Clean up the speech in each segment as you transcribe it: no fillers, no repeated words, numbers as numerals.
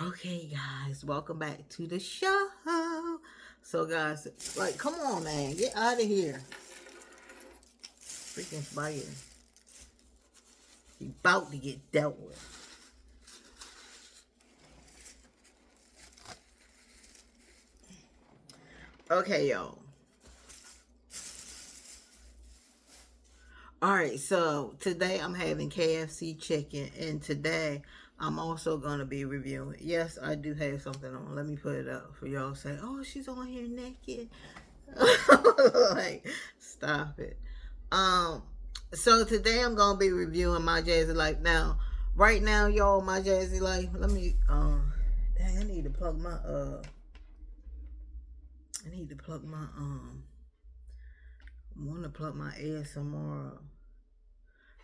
Okay, guys, welcome back to the show. So, guys, like, come on, man, get out of here. Freaking spider. He about to get dealt with. Okay, y'all. Alright, so today I'm having KFC chicken, and today I'm also going to be reviewing. Yes, I do have something on. Let me put it up for y'all to say, oh, she's on here naked. Like, stop it. So today I'm going to be reviewing Myjazzylife. Now, right now, y'all, Myjazzylife, let me, dang, I need to plug my, I want to plug my ASMR up.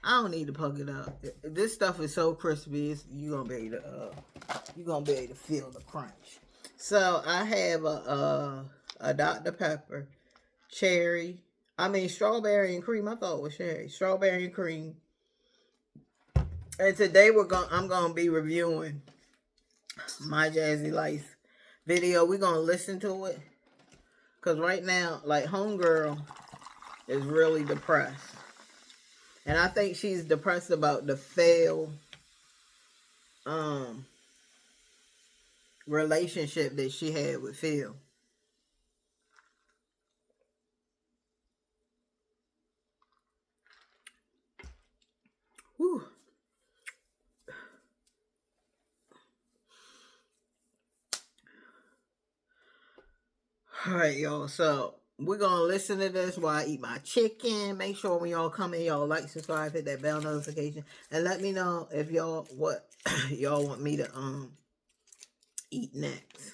I don't need to plug it up. This stuff is so crispy. You're gonna be able to feel the crunch. So I have a Dr. Pepper, strawberry and cream. I thought it was cherry, strawberry and cream. And today I'm gonna be reviewing Myjazzylife video. We're gonna listen to it, cause right now, like, homegirl is really depressed. And I think she's depressed about the failed relationship that she had with Phil. Whew. Alright, y'all. So we're gonna listen to this while I eat my chicken. Make sure when y'all come in, y'all like, subscribe, hit that bell notification, and let me know if y'all what y'all want me to eat next.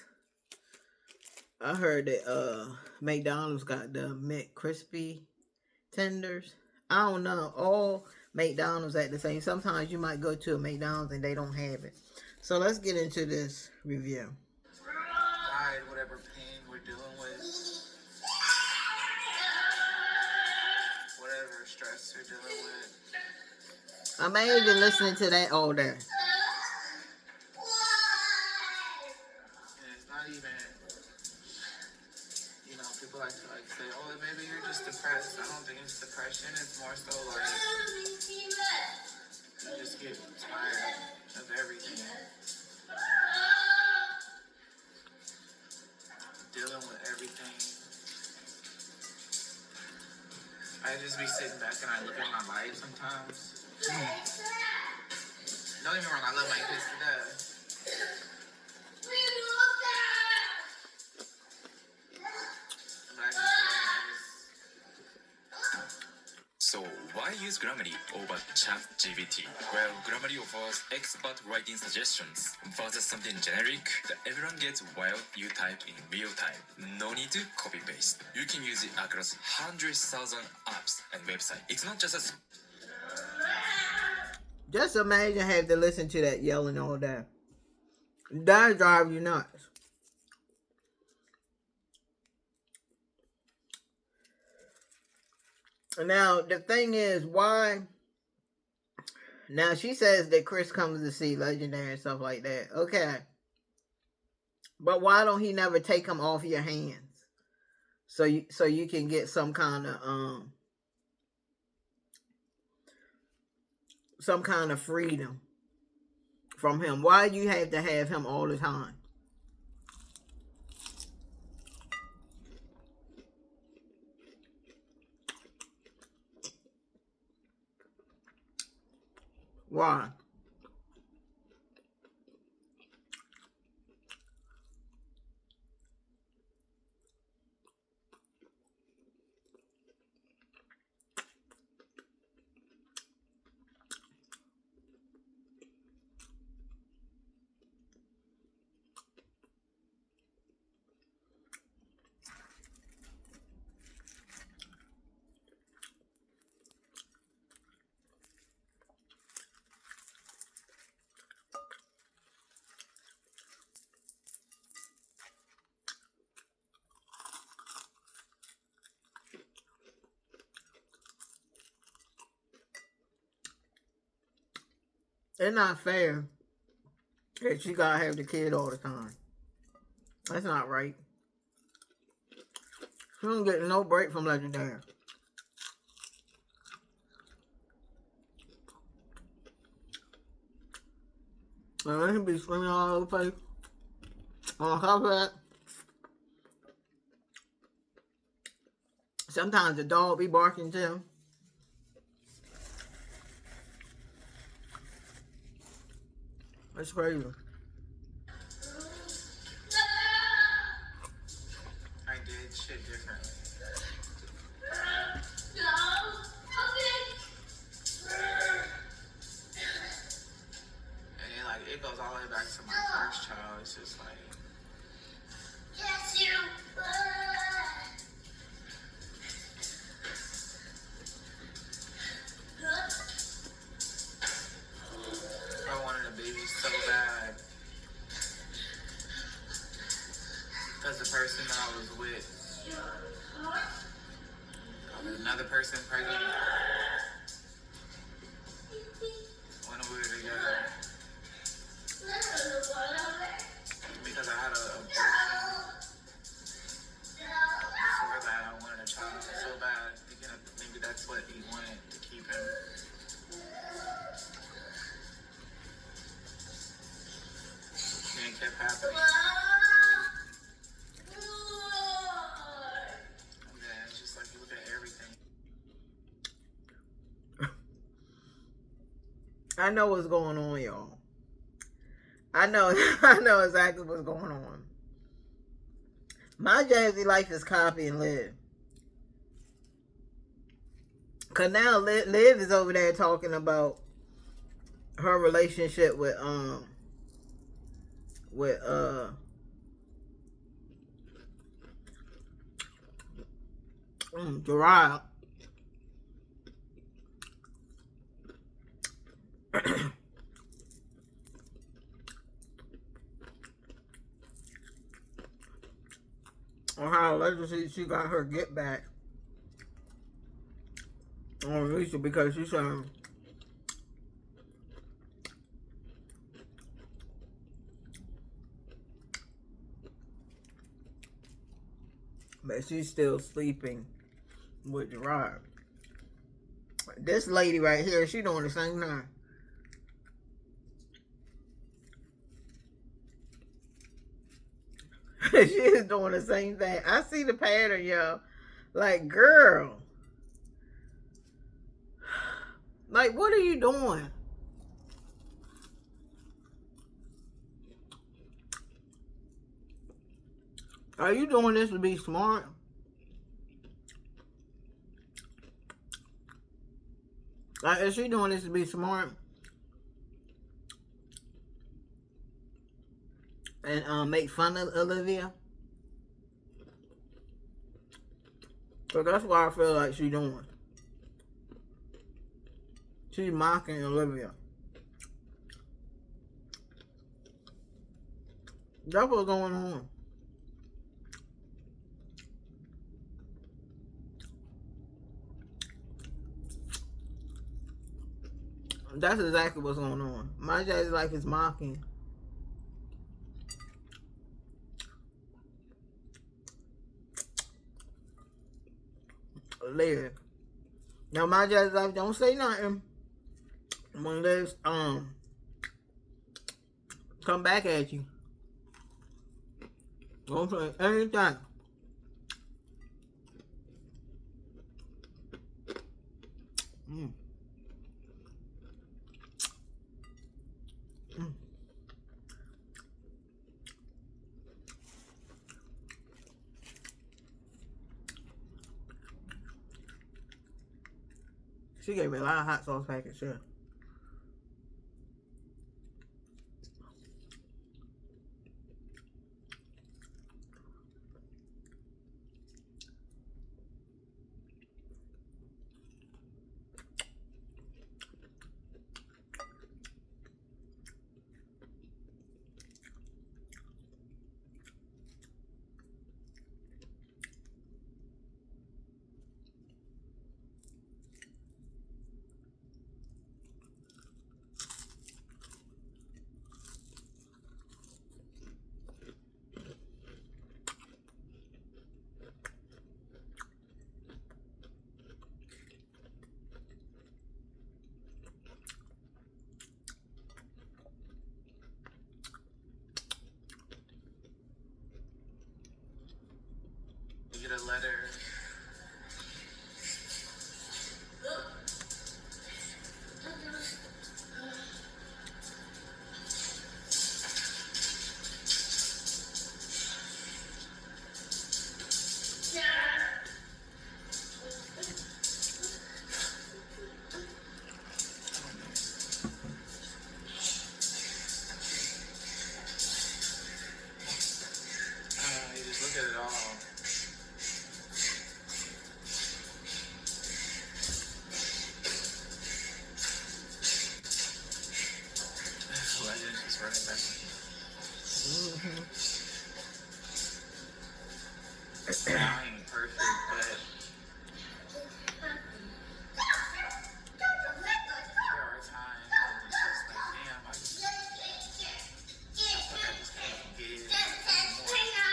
I heard that McDonald's got the McCrispy tenders. I don't know. All McDonald's at the same. Sometimes you might go to a McDonald's and they don't have it. So let's get into this review. Hide whatever pain we're dealing with, whatever stress you're dealing with. I may have been listening to that all day. And it's not even, people like to say, oh, maybe you're just depressed. I don't think it's depression. It's more so like you just get tired of everything. Dealing with everything. I just be sitting back and I look at my life sometimes. Don't get me wrong, I love my kids to death. So why use Grammarly over ChatGPT? Well, Grammarly offers expert writing suggestions versus something generic that everyone gets while you type in real time. No need to copy paste. You can use it across 100,000 apps and websites. It's not just a... Just imagine having to listen to that yelling all day. That drives you nuts. Now, the thing is, why... Now, she says that Chris comes to see Legendary and stuff like that. Okay. But why don't he never take them off your hands? So you can get some kind of freedom from him. Why do you have to have him all the time? Why? It's not fair that she gotta have the kid all the time. That's not right. She don't get no break from Legendary. And they can be screaming all over the place. On top of that, sometimes the dog be barking too. That's crazy. I did shit differently. And then, like, it goes all the way back to my first child. It's just like, I wanted a baby so bad. Because the person that I was with got another person pregnant when we were together. Because I had a abortion before that, I wanted a child so bad. Thinking that maybe that's what he wanted to keep him. And it kept happening. And then it's just like you look at everything. I know what's going on, y'all. I know I know exactly what's going on. Myjazzylife is copying Liv. Cause now Liv is over there talking about her relationship with Gerard. On how allegedly she got her get back on Lisa because she said but she's still sleeping with Gerard. This lady right here, she doing the same thing. She is doing the same thing. I see the pattern, y'all. Like, girl. Like, what are you doing? Are you doing this to be smart? Like, is she doing this to be smart? And make fun of Olivia? So that's what I feel like she's doing. She's mocking Olivia. That's what's going on. That's exactly what's going on. Myjazzylife is mocking. Liv. Now Myjazzylife don't say nothing when Liv come back at you. Don't say anything. Mm. Mm. She gave me a lot of hot sauce packets, yeah. just running back. I ain't perfect, but there are times when it's just like, damn, I just can't give anymore.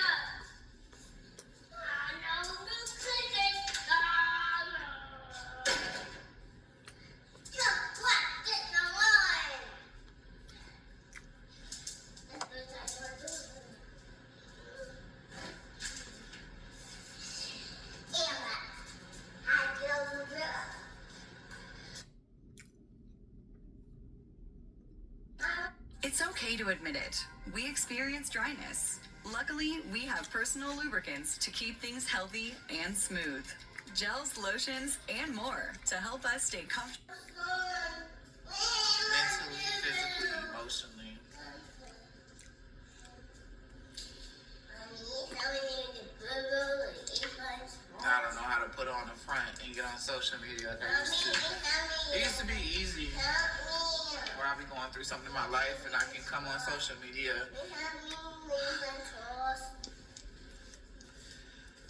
It's okay to admit it. We experience dryness. Luckily, we have personal lubricants to keep things healthy and smooth. Gels, lotions, and more to help us stay comfortable. Mentally, physically, emotionally. I don't know how to put on the front and get on social media like I used to. It used to be easy, where I be going through something in my life and I can come on social media.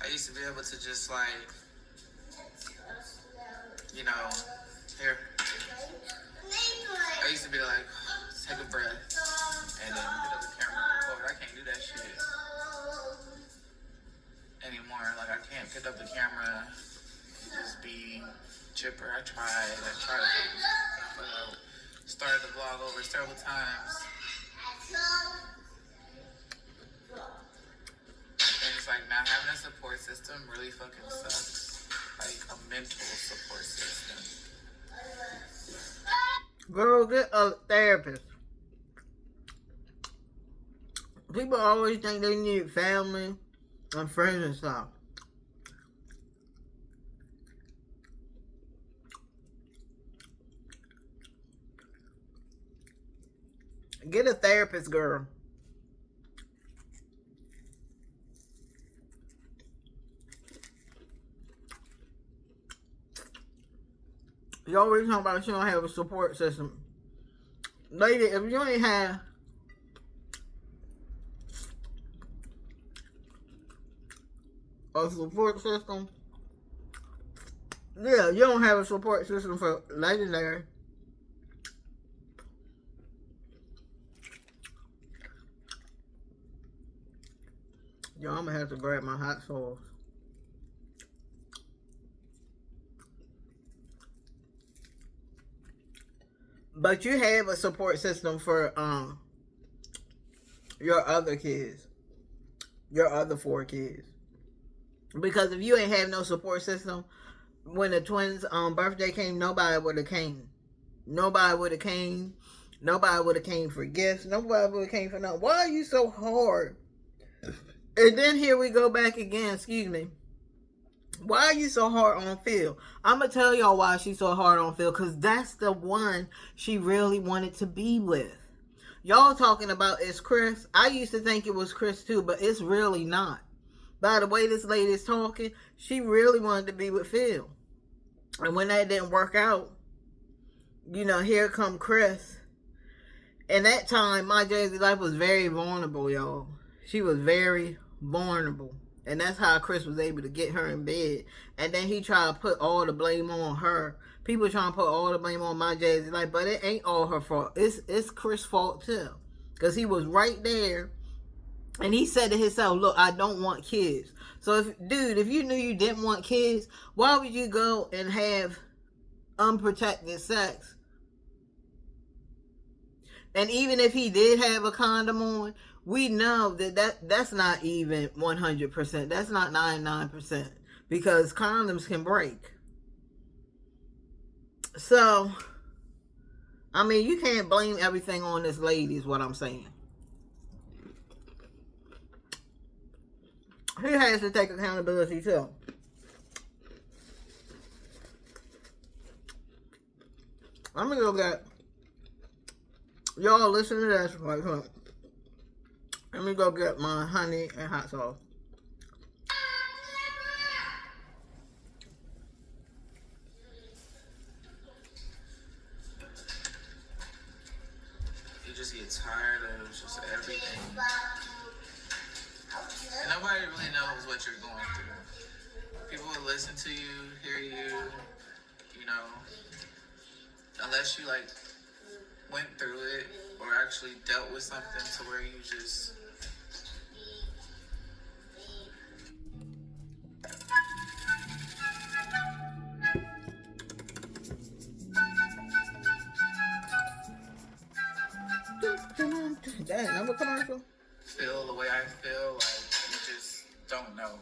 I used to be able to just like, you know, here. I used to be like, take a breath and then pick up the camera and record. I can't do that shit anymore. Like I can't pick up the camera, just be chipper. I tried to started the vlog over several times. And it's like not having a support system really fucking sucks. Like a mental support system. Girl, get a therapist. People always think they need family and friends and stuff. Get a therapist, girl. You always talking about you don't have a support system. Lady, if you ain't have a support system, yeah, you don't have a support system for legendary. Yo, I'm gonna have to grab my hot sauce. But you have a support system for your other kids. Your other 4 kids. Because if you ain't have no support system, when the twins' birthday came, nobody would have came. Nobody would have came. Nobody would have came for gifts. Nobody would have came for nothing. Why are you so hard? And then here we go back again. Excuse me. Why are you so hard on Phil? I'm going to tell y'all why she's so hard on Phil. Because that's the one she really wanted to be with. Y'all talking about it's Chris. I used to think it was Chris too, but it's really not. By the way this lady is talking, she really wanted to be with Phil. And when that didn't work out, you know, here come Chris. And that time, Myjazzylife was very vulnerable, y'all. She was very vulnerable. And that's how Chris was able to get her in bed. And then he tried to put all the blame on her. People trying to put all the blame on Myjazzylife, but it ain't all her fault. It's Chris' fault too. Because he was right there. And he said to himself, look, I don't want kids. So, if you knew you didn't want kids, why would you go and have unprotected sex? And even if he did have a condom on, we know that's not even 100%. That's not 99%. Because condoms can break. So, I mean, you can't blame everything on this lady is what I'm saying. He has to take accountability too. I'm gonna go get y'all listen to this right here. Let me go get my honey and hot sauce. You just get tired narratives, just everything. And nobody really knows what you're going through. People will listen to you, hear you, you know, unless you like went through it or actually dealt with something to where you just Damn, number commercial. feel the way I feel. Like you just don't know.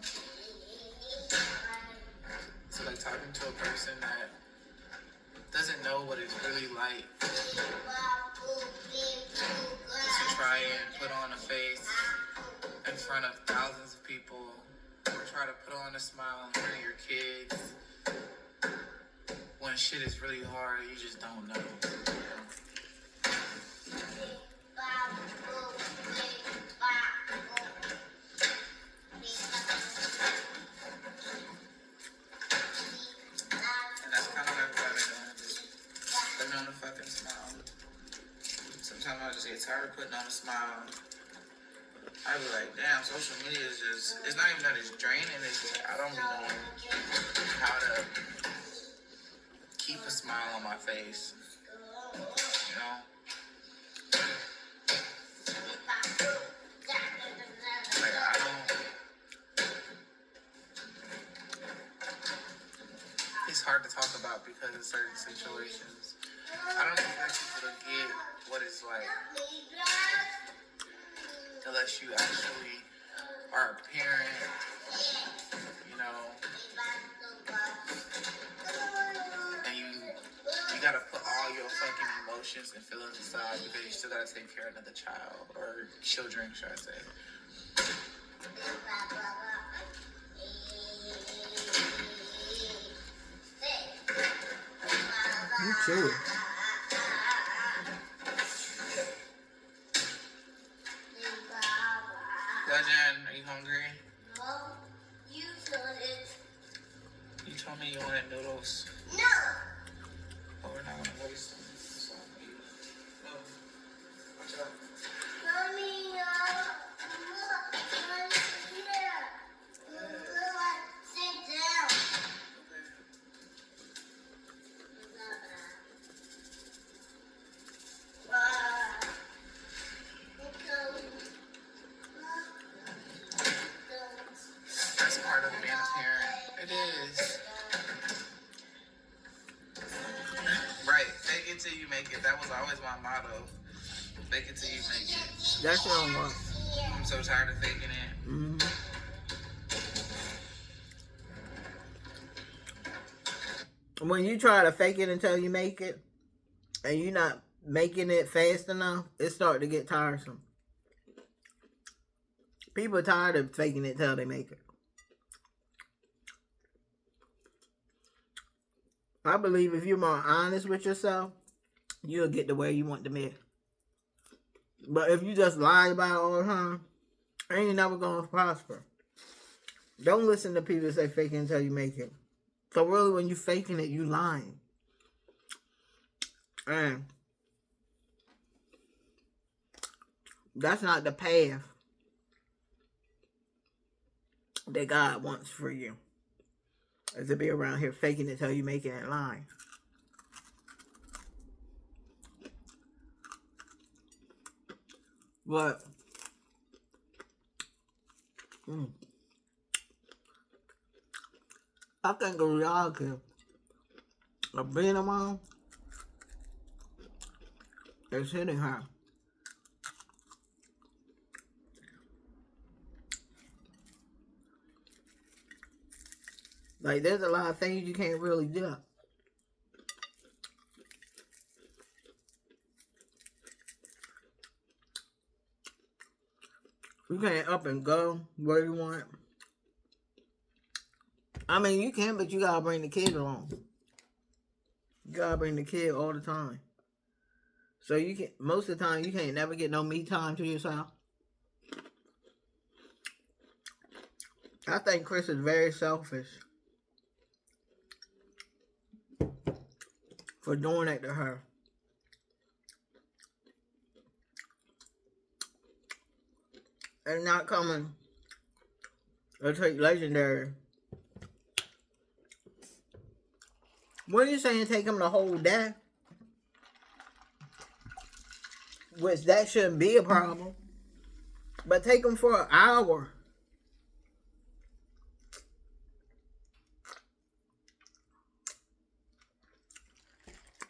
So like talking to a person that doesn't know what it's really like to try and put on a face in front of thousands of people, or try to put on a smile in front of your kids when shit is really hard. You just don't know. And that's kind of like what I've been doing. Just putting on a fucking smile. Sometimes I just get tired of putting on a smile. I be like, damn, social media is just, it's not even that it's draining, it's that I don't be knowing how to keep a smile on my face. You know? Like, I don't, it's hard to talk about because of certain situations. I don't expect people to get what it's like unless you actually are a parent, you know, and you gotta put all your fucking emotions and feelings aside because you still gotta take care of another child, or children, should I say. You too. Legend, are you hungry? No, you told it. You told me you wanted noodles. No. But we're not gonna waste them. So, no. Watch out. Mommy, no. Mommy, here. Sit down. That's part of being a parent. It is. Right. Fake it till you make it. That was always my motto. Fake it till you make it. That's your own one. I'm so tired of faking it. Mm-hmm. When you try to fake it until you make it, and you're not making it fast enough, it starts to get tiresome. People are tired of faking it till they make it. I believe if you're more honest with yourself, you'll get to where you want to be. But if you just lie about it all the time, ain't never gonna prosper. Don't listen to people that say fake it until you make it. So really, when you faking it, you lying. And that's not the path that God wants for you. Is to be around here faking it till you make it and lying. But I think the reality of being a mom is hitting her. Like, there's a lot of things you can't really do. You can't up and go where you want. I mean, you can, but you gotta bring the kid along. You gotta bring the kid all the time. So you can, most of the time, you can't never get no me time to yourself. I think Chris is very selfish for doing that to her. and not coming to take legendary. What are you saying? Take him the whole day? Which that shouldn't be a problem. But take him for an hour.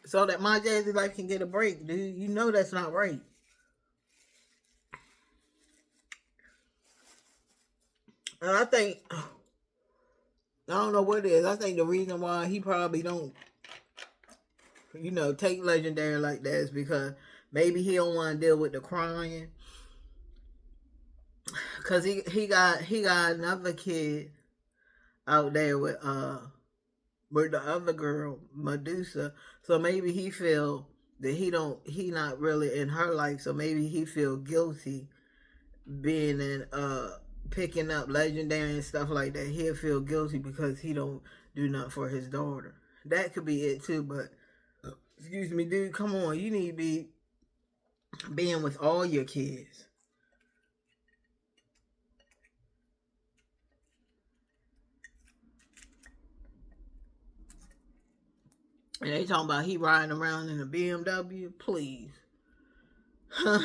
So that Myjazzylife can get a break, dude. You know that's not right. And I think, I don't know what it is. I think the reason why he probably don't, take legendary like that is because maybe he don't want to deal with the crying. Cause he got another kid out there with the other girl, Medusa. So maybe he feel that he not really in her life. So maybe he feel guilty being in picking up legendary and stuff like that. He'll feel guilty because he don't do nothing for his daughter. That could be it too. But excuse me, dude, come on, you need to be being with all your kids. And they talking about he riding around in a BMW. Please. Huh.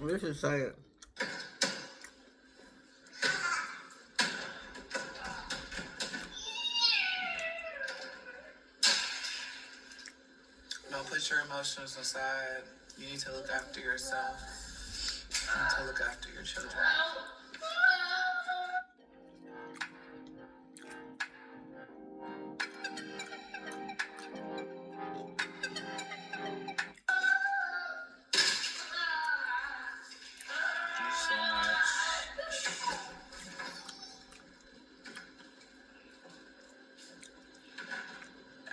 This is sad. Don't put your emotions aside. You need to look after yourself. You need to look after your children. Thank you so much.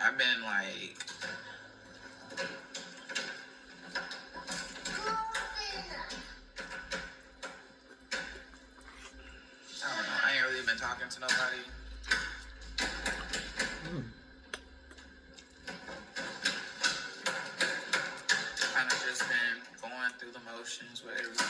I've been like, I don't know, I ain't really been talking to nobody. Kind of just been going through the motions with everything.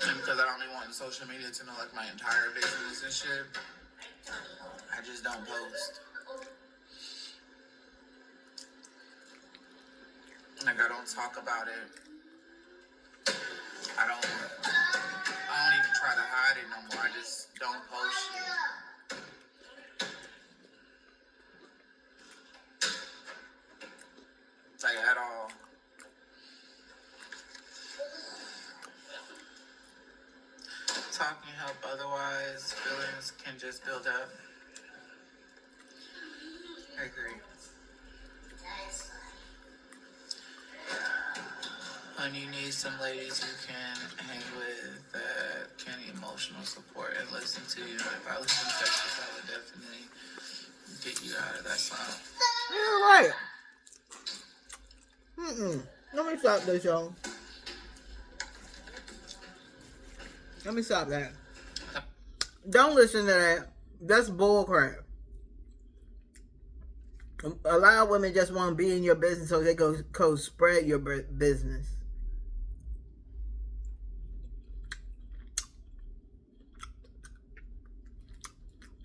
And because I don't be wanting social media to know like my entire business and shit, I just don't post. Like I don't talk about it. I don't even try to hide it no more. I just don't post shit. Like at all. Talking help, otherwise feelings can just build up. I agree. And you need some ladies you can hang with that can emotional support and listen to you. If I listen to Texas, I would definitely get you out of that slump. You're right. Let me stop this, y'all. Let me stop that. Don't listen to that. That's bullcrap. A lot of women just want to be in your business so they go spread your business.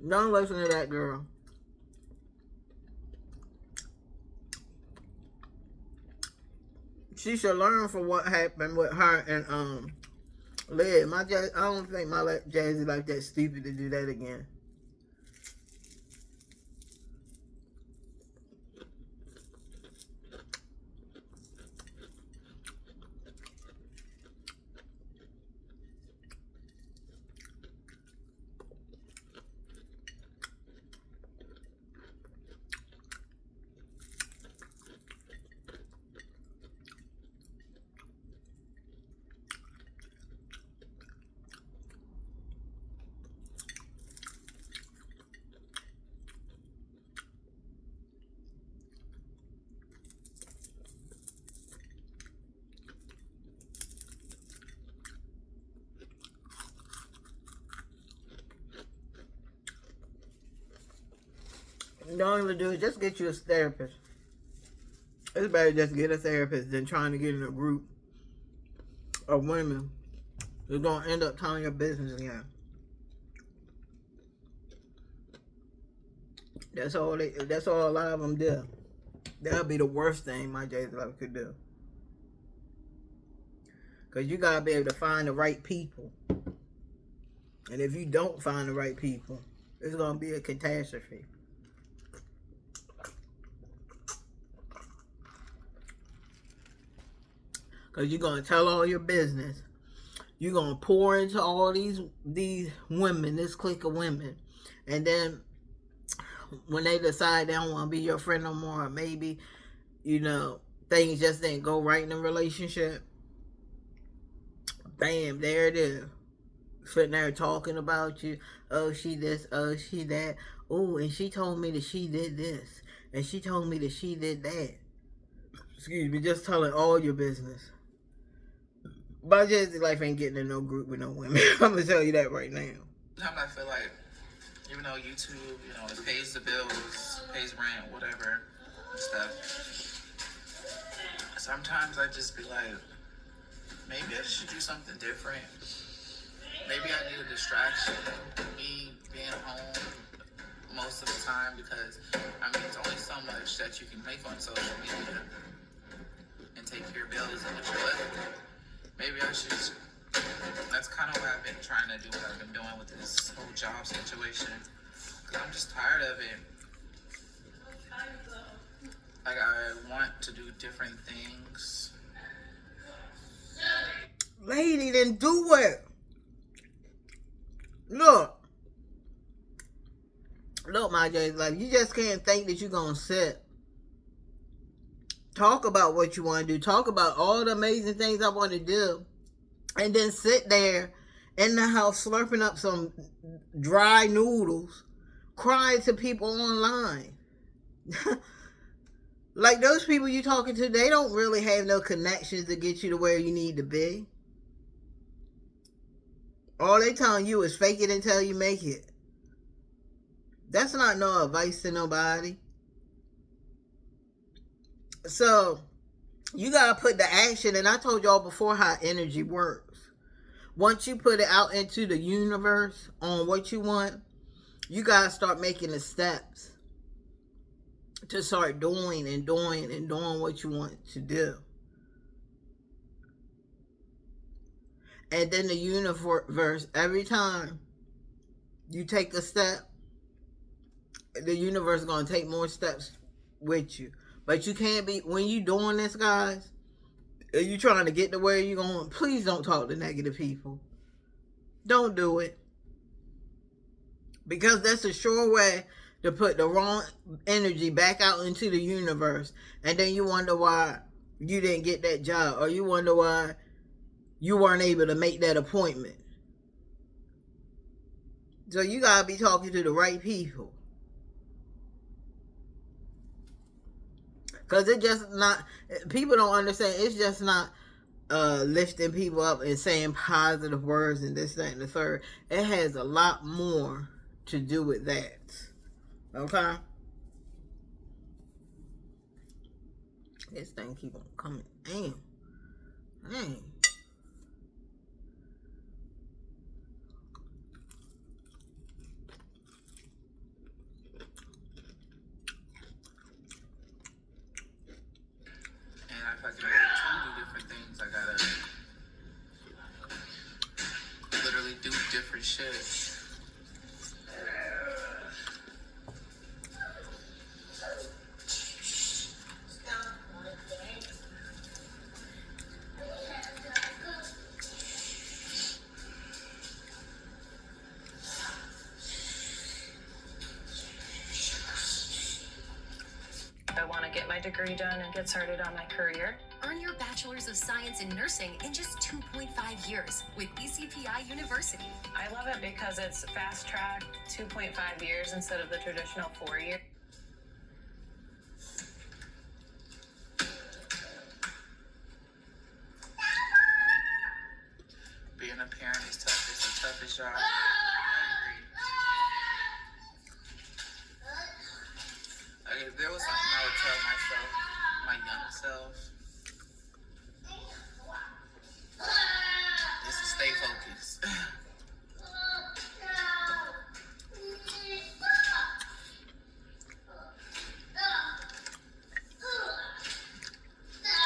Don't listen to that girl. She should learn from what happened with her and Liv. I don't think Myjazzylife that stupid to do that again. Don't even do it. Just get you a therapist. It's better just get a therapist than trying to get in a group of women who's gonna end up telling your business again. That's all a lot of them do. That'll be the worst thing Myjazzylife could do. Cause you gotta be able to find the right people. And if you don't find the right people, it's gonna be a catastrophe. Cause you're gonna tell all your business. You're gonna pour into all these women, this clique of women, and then when they decide they don't want to be your friend no more, or maybe things just didn't go right in the relationship. Bam, there it is. Sitting there talking about you. Oh, she this. Oh, she that. Oh, and she told me that she did this, and she told me that she did that. Excuse me, just telling all your business. Myjazzylife ain't getting in no group with no women. I'm gonna tell you that right now. Sometimes I feel like, even though YouTube, it pays the bills, pays rent, whatever, and stuff. Sometimes I just be like, maybe I should do something different. Maybe I need a distraction. Me being home most of the time, because it's only so much that you can make on social media and take care of bills and what you're left with. Maybe I should. That's kind of what I've been trying to do, what I've been doing with this whole job situation. Because I'm just tired of it. Like, I want to do different things. Lady, then do it. Look, Myjazzylife, you just can't think that you're going to sit. Talk about what you want to do. Talk about all the amazing things I want to do. And then sit there in the house slurping up some dry noodles, crying to people online. Like, those people you talking to, they don't really have no connections to get you to where you need to be. All they telling you is fake it until you make it. That's not no advice to nobody. So, you got to put the action, and I told y'all before how energy works. Once you put it out into the universe on what you want, you got to start making the steps to start doing and doing and doing what you want to do. And then the universe, every time you take a step, the universe is going to take more steps with you. But you can't be, when you doing this, guys, and you trying to get to where you're going, please don't talk to negative people. Don't do it. Because that's a sure way to put the wrong energy back out into the universe. And then you wonder why you didn't get that job. Or you wonder why you weren't able to make that appointment. So you got to be talking to the right people. Because it just not, people don't understand, it's just not lifting people up and saying positive words and this, that, and the third. It has a lot more to do with that. Okay? This thing keep on coming. Damn. Dang. If I can do different things, I gotta literally do different shit. I want to get my degree done and get started on my career. Earn your Bachelor's of Science in Nursing in just 2.5 years with ECPI University. I love it because it's fast track, 2.5 years instead of the traditional 4 years. Being a parent is tough. It's the toughest job. I agree. young self is to stay focused.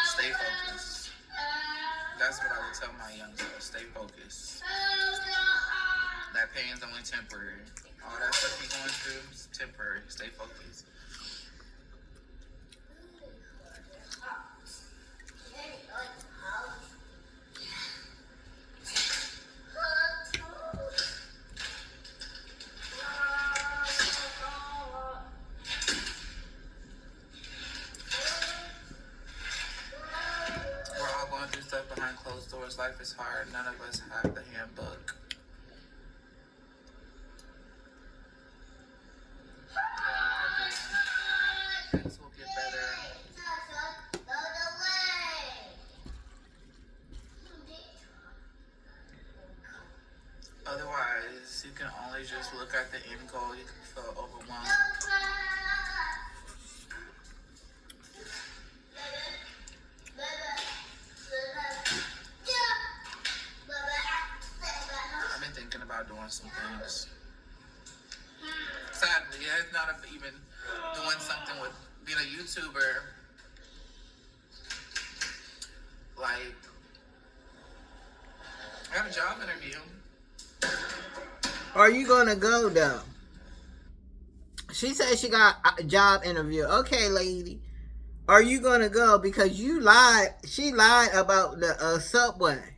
Stay focused. That's what I would tell my young self. Stay focused. That pain's only temporary. All that stuff you're going through is temporary. Stay focused. We're all going through stuff behind closed doors. Life is hard. None of us have the handbook. Things will get better. Otherwise, you can only just look at the end goal. You can feel overwhelmed. I've been thinking about doing some things. Sadly, it's not even doing something with being a YouTuber. Like, I got a job interview. Are you gonna go though? She said she got a job interview. Okay, lady. Are you gonna go? Because you lied. She lied about the Subway.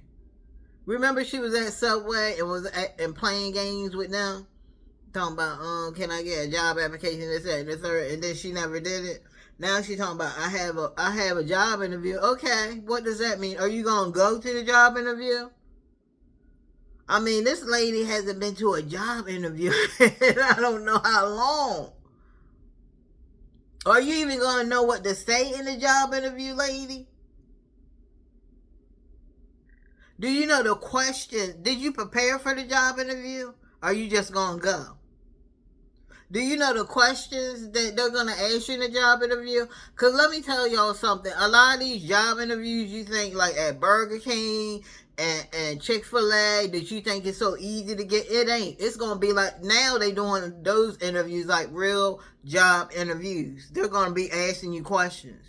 Remember she was at Subway and was and playing games with them? Talking about, can I get a job application, this, that, and the third, and then she never did it. Now she's talking about, I have a job interview. Okay, what does that mean? Are you gonna go to the job interview? I mean, this lady hasn't been to a job interview in I don't know how long. Are you even gonna know what to say in the job interview, lady? Do you know the question? Did you prepare for the job interview? Or are you just gonna go? Do you know the questions that they're going to ask you in the job interview? Because let me tell y'all something. A lot of these job interviews, you think like at Burger King and Chick-fil-A, that you think it's so easy to get. It ain't. It's going to be like, now they doing those interviews like real job interviews. They're going to be asking you questions.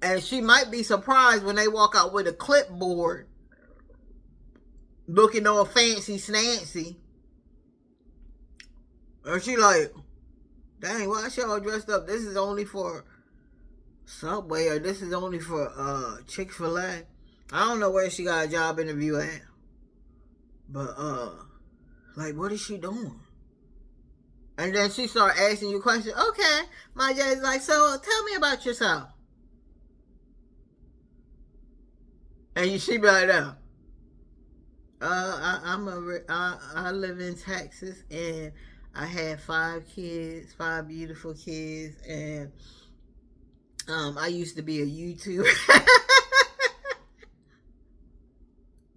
And she might be surprised when they walk out with a clipboard looking all fancy snancy. And she like, dang, why y'all dressed up? This is only for Subway, or this is only for Chick-fil-A. I don't know where she got a job interview at. But like, what is she doing? And then she start asking you questions. Okay, Myjazzy's like, so tell me about yourself. And she be like, no. I live in Texas, and I had 5 kids, 5 beautiful kids, and I used to be a YouTuber.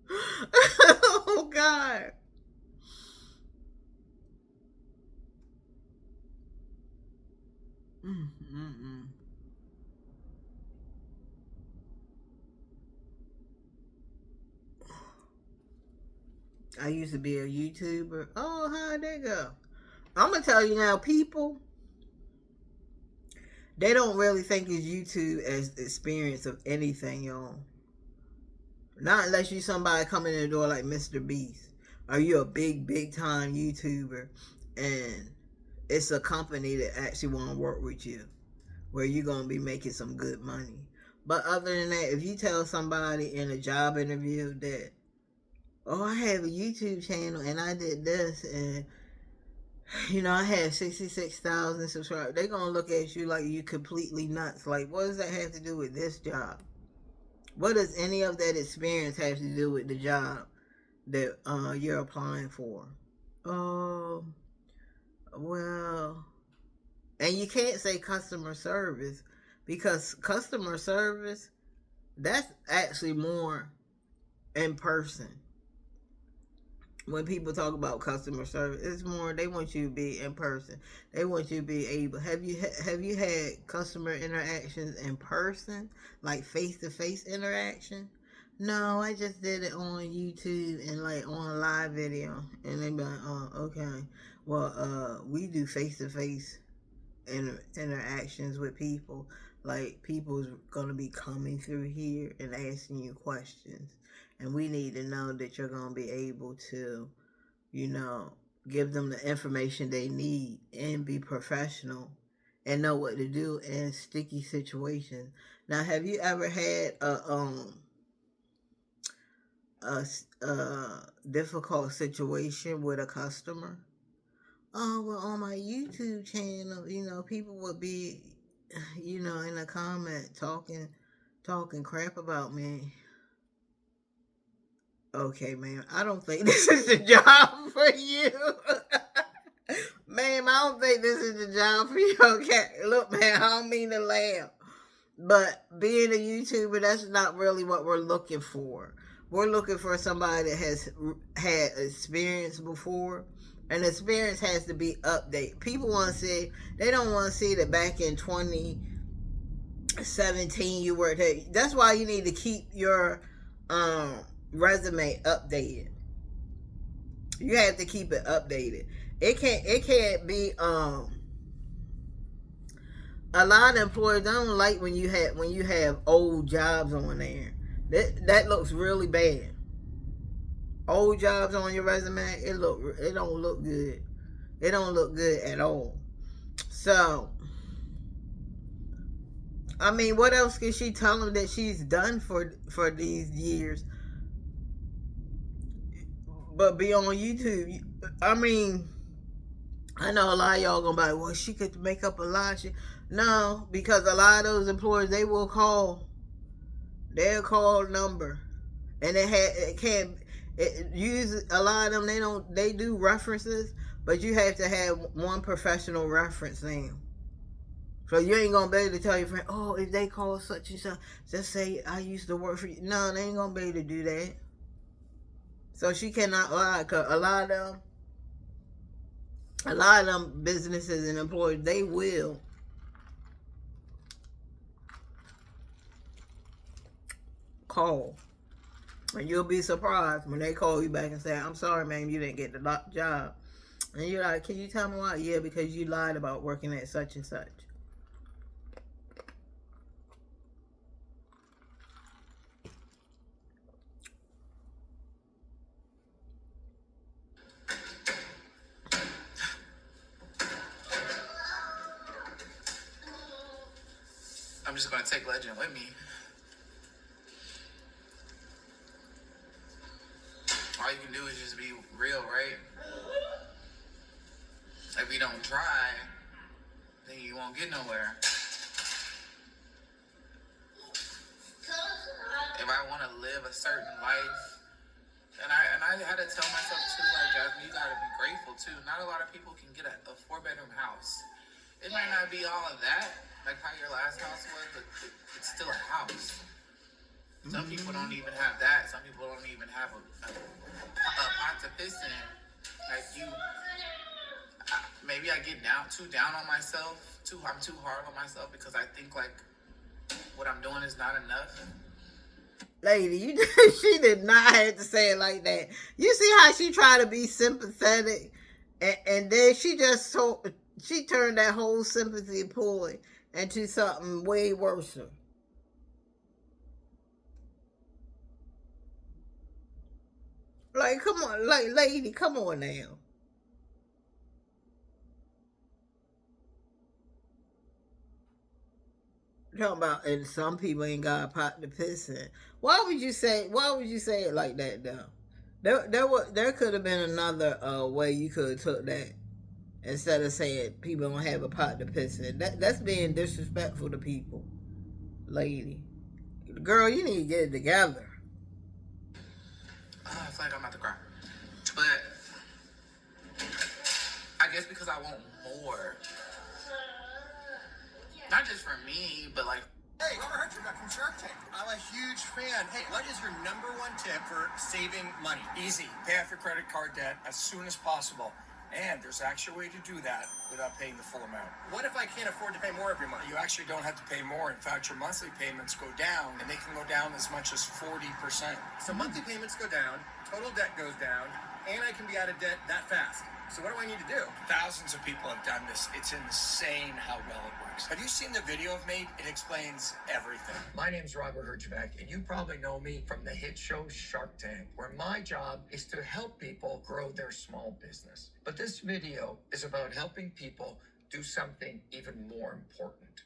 Oh God. I used to be a YouTuber. Oh, how'd that go? I'm going to tell you now, people, they don't really think it's YouTube as experience of anything, y'all. Not unless you somebody coming in the door like Mr. Beast. Or you a big time YouTuber, and it's a company that actually want to work with you, where you're going to be making some good money. But other than that, if you tell somebody in a job interview that, oh, I have a YouTube channel and I did this, and you know, I had 66,000 subscribers, they're going to look at you like you completely nuts. Like, what does that have to do with this job? What does any of that experience have to do with the job that you're applying for? Oh, well, and you can't say customer service, because customer service, that's actually more in person. when people talk about customer service, it's more they want you to be in person. They want you to be able. Have you had customer interactions in person, like face to face interaction? No, I just did it on YouTube and like on a live video, and they be like, oh, okay. Well, we do face to face interactions with people. Like people's gonna be coming through here and asking you questions, and we need to know that you're gonna be able to, you know, give them the information they need and be professional and know what to do in sticky situations. Now, have you ever had a difficult situation with a customer? Oh, well, on my YouTube channel, people would be, in the comment talking crap about me. Okay, ma'am, I don't think this is the job for you. Ma'am, I don't think this is the job for you. Okay, look, man, I don't mean to laugh, but being a YouTuber, that's not really what we're looking for. We're looking for somebody that has had experience before. And experience has to be updated. People want to see, they don't want to see that back in 2017 you were there. That's why you need to keep your resume updated. You have to keep it updated. It can't be a lot of employers don't like when you have old jobs on there. That looks really bad. Old jobs on your resume, it don't look good. It don't look good at all. So, I mean, what else can she tell them that she's done for these years? But be on YouTube. I mean, I know a lot of y'all gonna be like, well, she could make up a lie. No, because a lot of those employers, they'll call number, and it can't. Use a lot of them. They do references, but you have to have one professional reference name. So you ain't gonna be able to tell your friend, oh, if they call such and such, just say I used to work for you. No, they ain't gonna be able to do that. So she cannot lie, cause a lot of them businesses and employers, they will call. And you'll be surprised when they call you back and say, I'm sorry, ma'am, you didn't get the job. And you're like, can you tell me why? Yeah, because you lied about working at such and such. I'm just gonna take Legend with me. All you can do is just be real, right? If you don't try, then you won't get nowhere. If I want to live a certain life, and I had to tell myself too, like, Jasmine, you gotta be grateful too. Not a lot of people can get a 4-bedroom house. It might not be all of that, like how your last house was, but it's still a house. Some people don't even have that. Some people don't even have a pot to piss in. Like maybe I get too down on myself. I'm too hard on myself because I think like what I'm doing is not enough. Lady, she did not have to say it like that. You see how she tried to be sympathetic, and then she turned that whole sympathy ploy into something way worse. Like, come on, like, lady, come on now. Talking about, and some people ain't got a pot to piss in. Why would you say it like that though? There could have been another way you could have took that instead of saying people don't have a pot to piss in. That's being disrespectful to people, lady. Girl, you need to get it together. I feel like I'm about to cry. But I guess because I want more. Not just for me, but like Hey, Robert Hertz back from Shark Tank. I'm a huge fan. Hey, what is your number one tip for saving money? Easy. Pay off your credit card debt as soon as possible. And there's actually a way to do that without paying the full amount. What if I can't afford to pay more every month? You actually don't have to pay more. In fact, your monthly payments go down, and they can go down as much as 40%. So monthly payments go down, total debt goes down, and I can be out of debt that fast. So what do I need to do? Thousands of people have done this. It's insane how well it works. Have you seen the video I've made? It explains everything. My name's Robert Herjavec, and you probably know me from the hit show Shark Tank, where my job is to help people grow their small business. But this video is about helping people do something even more important: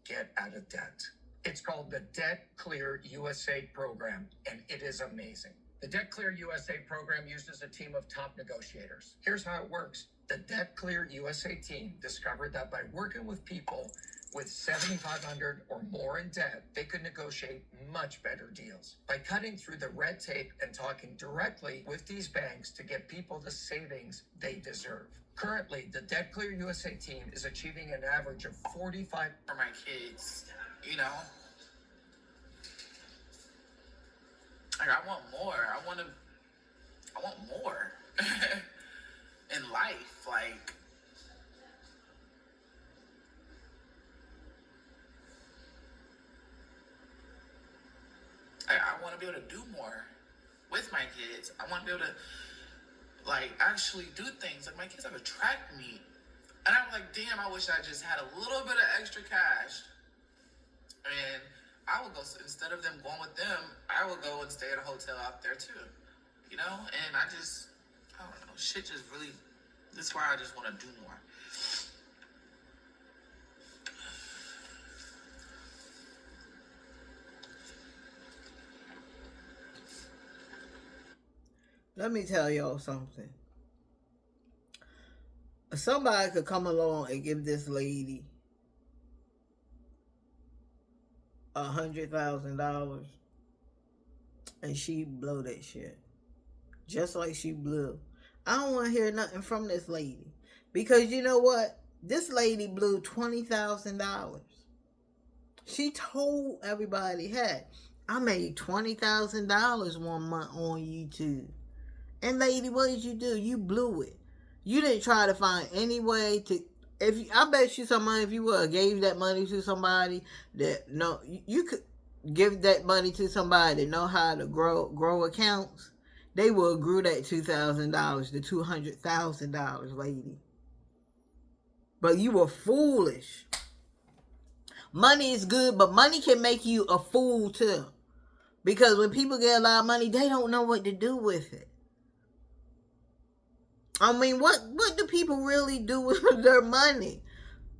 get out of debt. It's called the Debt Clear USA program, and it is amazing. The Debt Clear USA program uses a team of top negotiators. Here's how it works. The Debt Clear USA team discovered that by working with people with $7,500 or more in debt, they could negotiate much better deals. By cutting through the red tape and talking directly with these banks to get people the savings they deserve. Currently, the Debt Clear USA team is achieving an average of 45 For my kids, you know? Like, I want more. I want more in life. Like, I want to be able to do more with my kids. I want to be able to, like, actually do things. Like, my kids have a track meet. And I'm like, damn, I wish I just had a little bit of extra cash. And I would go, instead of them going with them, I would go and stay at a hotel out there too. You know? And I don't know, shit just really, this is why I just want to do more. Let me tell y'all something. Somebody could come along and give this lady $100,000 and she blow that shit just like she blew. I don't want to hear nothing from this lady, because you know what? This lady blew $20,000. She told everybody, hey, I made $20,000 one month on YouTube. And lady, what did you do? You blew it. You didn't try to find any way to. I bet you some money, if you would have gave that money to somebody that you could give that money to somebody that know how to grow accounts, they would have grew that $2,000 to $200,000, lady. But you were foolish. Money is good, but money can make you a fool too. Because when people get a lot of money, they don't know what to do with it. I mean, what do people really do with their money?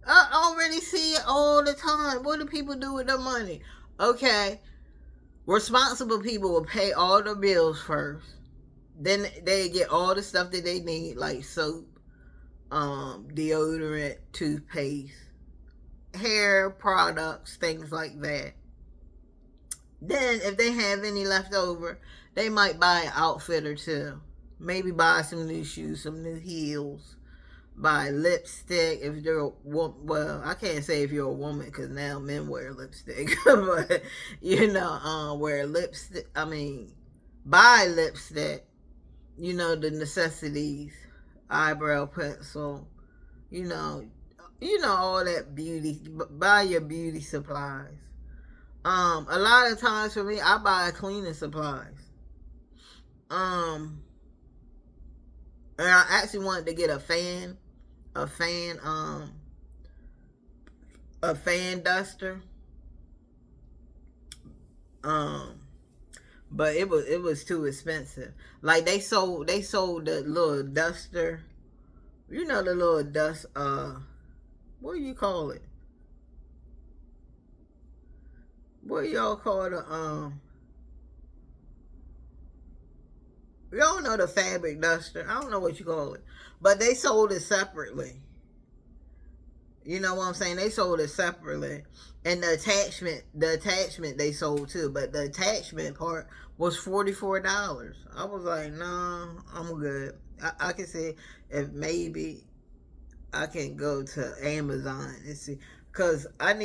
I already see it all the time. What do people do with their money? Okay, responsible people will pay all their bills first. Then they get all the stuff that they need, like soap, deodorant, toothpaste, hair products, things like that. Then, if they have any left over, they might buy an outfit or two. Maybe buy some new shoes, some new heels, buy lipstick. If they're a woman, well, I can't say if you're a woman because now men wear lipstick, but wear lipstick. I mean, buy lipstick. You know, the necessities, eyebrow pencil. You know all that beauty. Buy your beauty supplies. A lot of times for me, I buy cleaning supplies. And I actually wanted to get a fan duster. But it was too expensive. Like they sold the little duster. You know the little dust what do you call it? What do y'all call it? Y'all know the fabric duster. I don't know what you call it. But they sold it separately. You know what I'm saying? They sold it separately. And the attachment they sold too. But the attachment part was $44. I was like, no, I'm good. I can see if maybe I can go to Amazon and see. Cause I'm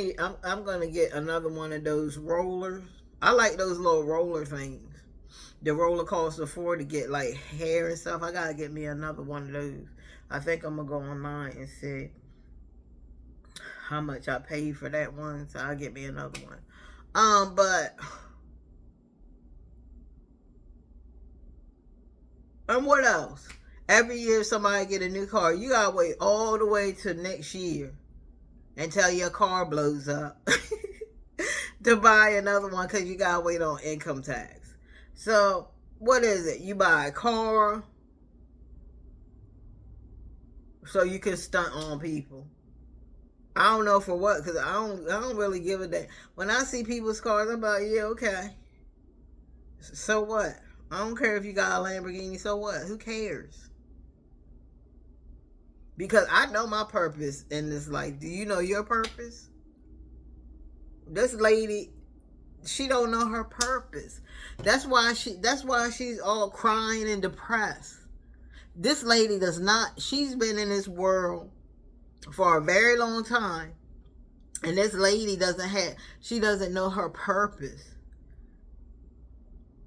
gonna get another one of those rollers. I like those little roller things. The roller coaster for to get like hair and stuff. I gotta get me another one of those. I think I'm gonna go online and see how much I paid for that one. So I'll get me another one. But and what else? Every year somebody get a new car. You gotta wait all the way to next year until your car blows up to buy another one because you gotta wait on income tax. So what is it? You buy a car so you can stunt on people. I don't know for what, because I don't really give a damn. When I see people's cars, I'm like, yeah, okay. So what? I don't care if you got a Lamborghini. So what? Who cares? Because I know my purpose in this life. Do you know your purpose? This lady, she don't know her purpose. That's why she's all crying and depressed. This lady does not, she's been in this world for a very long time. And this lady doesn't know her purpose.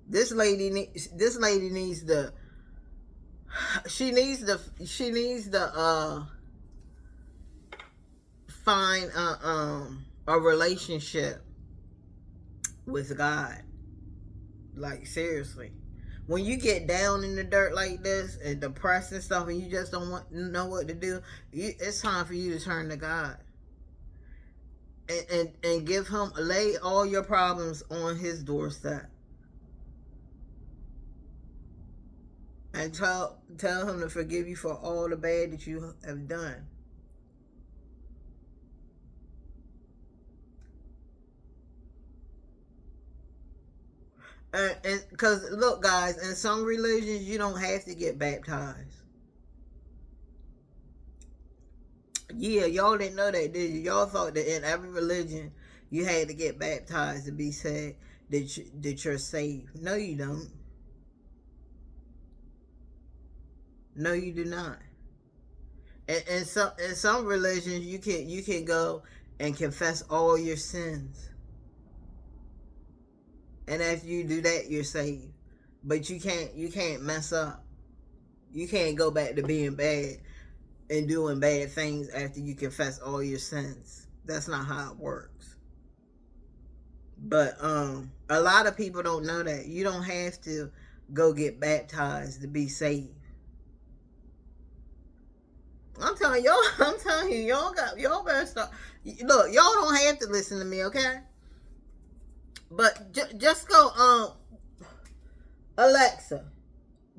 This lady needs to find a relationship with God. Like, seriously. When you get down in the dirt like this and depressed and stuff and you just don't know what to do, it's time for you to turn to God. And give him, lay all your problems on his doorstep. And tell him to forgive you for all the bad that you have done. And because look, guys, in some religions you don't have to get baptized. Yeah, y'all didn't know that, did you? Y'all thought that in every religion you had to get baptized to be said that you're saved. No, you don't. No, you do not. In some religions you can go and confess all your sins. And after you do that, you're saved. But you can't mess up. You can't go back to being bad and doing bad things after you confess all your sins. That's not how it works. But a lot of people don't know that. You don't have to go get baptized to be saved. I'm telling you, y'all better start. Look, y'all don't have to listen to me, okay? But just go, Alexa,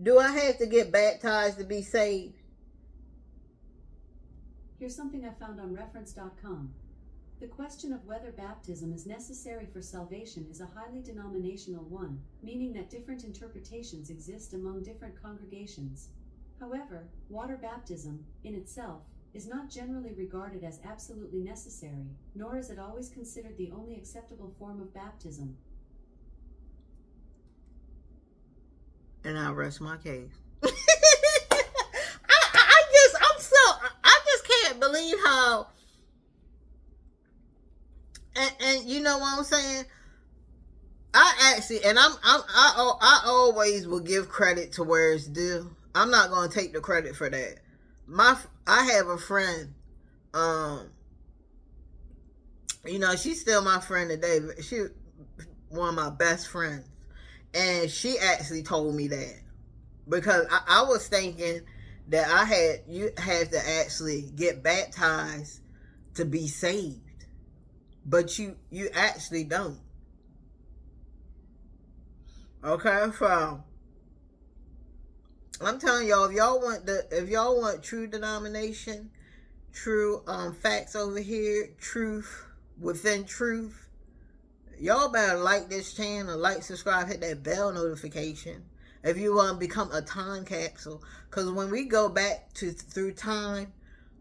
do I have to get baptized to be saved? Here's something I found on reference.com. The question of whether baptism is necessary for salvation is a highly denominational one, meaning that different interpretations exist among different congregations. However, water baptism, in itself, is not generally regarded as absolutely necessary, nor is it always considered the only acceptable form of baptism. And I rest my case. I just can't believe how. And you know what I'm saying? I actually, and I always will give credit to where it's due. I'm not gonna take the credit for that. I have a friend, she's still my friend today. She's one of my best friends, and she actually told me that because I was thinking that you had to actually get baptized to be saved, but you actually don't. Okay, so I'm telling y'all, if y'all want true denomination, true facts over here, truth within truth, y'all better like this channel, like, subscribe, hit that bell notification if you want to become a time capsule. Because when we go back through time,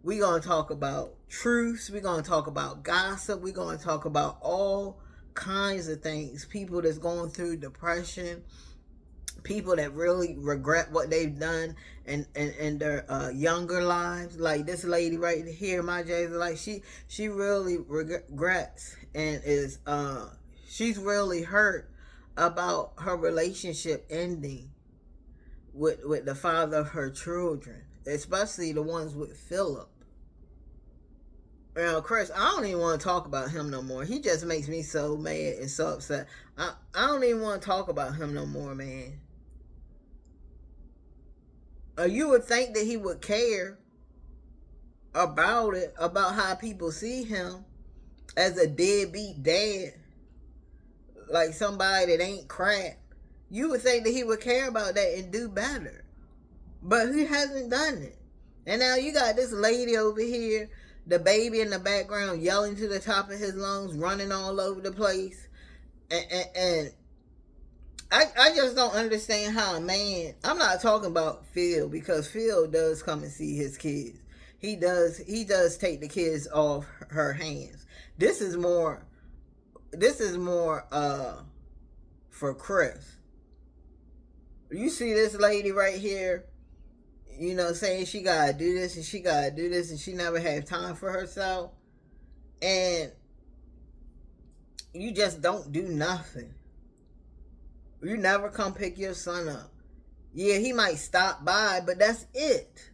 we're going to talk about truths, we're going to talk about gossip, we're going to talk about all kinds of things. People that's going through depression, people that really regret what they've done in their younger lives. Like this lady right here, Myjazzylife, she really regrets and is she's really hurt about her relationship ending with the father of her children, especially the ones with Philip. Chris, I don't even want to talk about him no more. He just makes me so mad and so upset. I don't even want to talk about him no more, man. You would think that he would care about it, about how people see him as a deadbeat dad, like somebody that ain't crap. You would think that he would care about that and do better. But he hasn't done it. And now you got this lady over here, the baby in the background, yelling to the top of his lungs, running all over the place. And I just don't understand how a man, I'm not talking about Phil, because Phil does come and see his kids. He does take the kids off her hands. This is more for Chris. You see this lady right here, saying she gotta do this and she gotta do this and she never had time for herself. And you just don't do nothing. You never come pick your son up. Yeah, he might stop by, but that's it.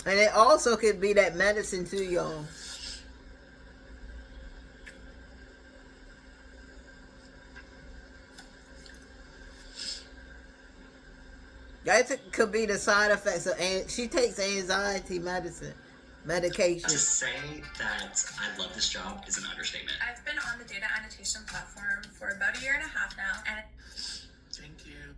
And it also could be that medicine too, y'all. That could be the side effects of, and she takes anxiety medication. To say that I love this job is an understatement. I've been on the data annotation platform for about 1.5 years now, and Thank you.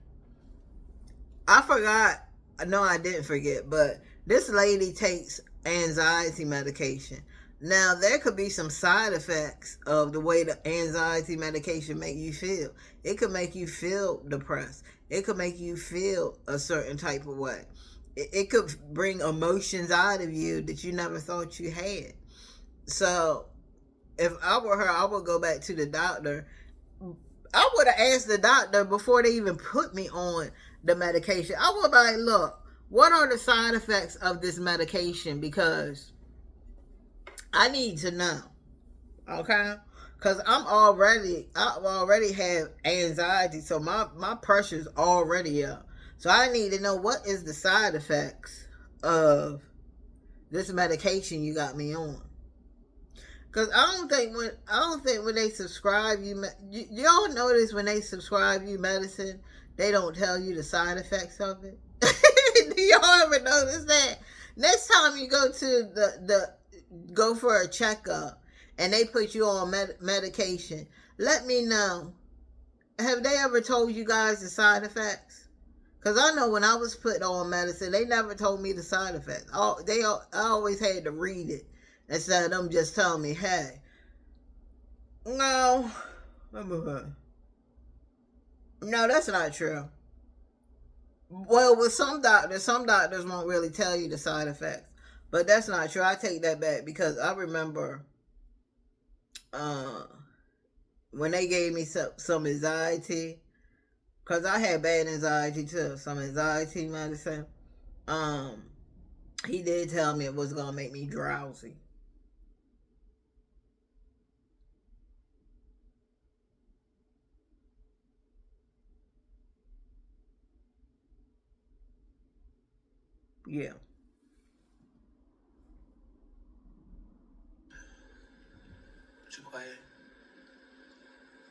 I forgot. No, I didn't forget, but this lady takes anxiety medication. Now, there could be some side effects of the way the anxiety medication make you feel. It could make you feel depressed. It could make you feel a certain type of way. It could bring emotions out of you that you never thought you had. So, if I were her, I would go back to the doctor. I would have asked the doctor before they even put me on the medication. I would be like, look, what are the side effects of this medication? Because I need to know. Okay? Because I've already have anxiety, so my pressure's already up. So I need to know what is the side effects of this medication you got me on. Because I don't think when they subscribe you, y'all notice when they subscribe you medicine, they don't tell you the side effects of it. Do y'all ever notice that? Next time you go to go for a checkup and they put you on medication, let me know. Have they ever told you guys the side effects? Because I know when I was put on medicine, they never told me the side effects. I always had to read it instead of them just telling me, hey. No, that's not true. Well, with some doctors won't really tell you the side effects. But that's not true. I take that back, because I remember when they gave me some anxiety, because I had bad anxiety too, some anxiety medicine. He did tell me it was going to make me drowsy. Yeah. Too quiet.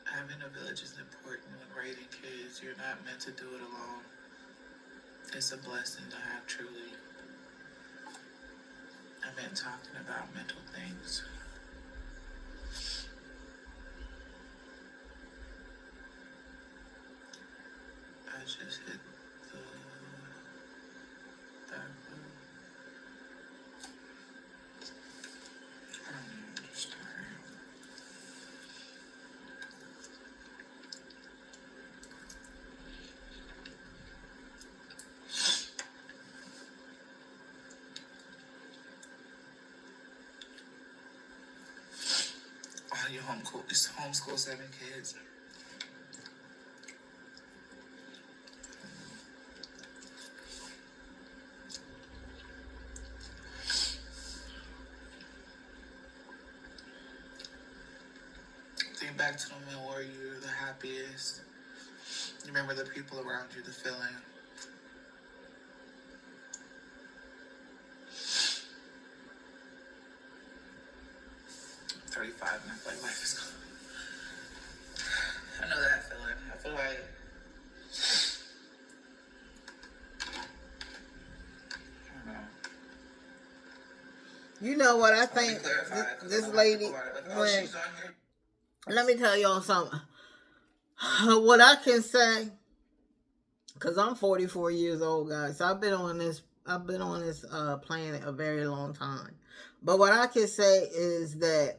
Having a village is important when raising kids. You're not meant to do it alone. It's a blessing to have truly. I've been talking about mental things. I just hit the dark blue. I don't even understand. you homeschool 7 kids. Think back to the moment where you're the happiest. You remember the people around you, the feeling. 35 and I feel like life is gone. I know that feeling. I feel like I don't know. You know what I think? This lady, when, let me tell y'all something. What I can say, because I'm 44 years old, guys. So I've been on this planet a very long time. But what I can say is that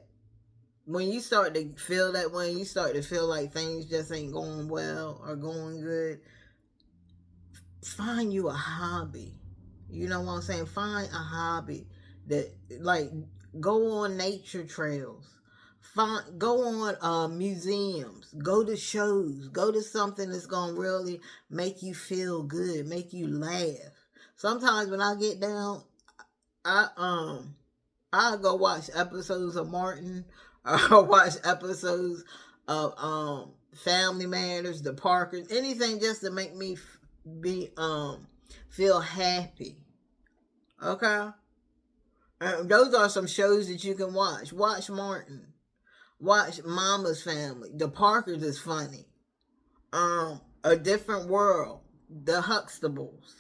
when you start to feel that way, you start to feel like things just ain't going well or going good, find you a hobby. You know what I'm saying? Find a hobby that, like, go on nature trails. Go on museums. Go to shows. Go to something that's going to really make you feel good, make you laugh. Sometimes when I get down, I go watch episodes of Martin, or watch episodes of Family Matters, The Parkers, anything just to make me feel happy. Okay? Those are some shows that you can watch. Watch Martin. Watch Mama's Family. The Parkers is funny. A Different World. The Huxtables.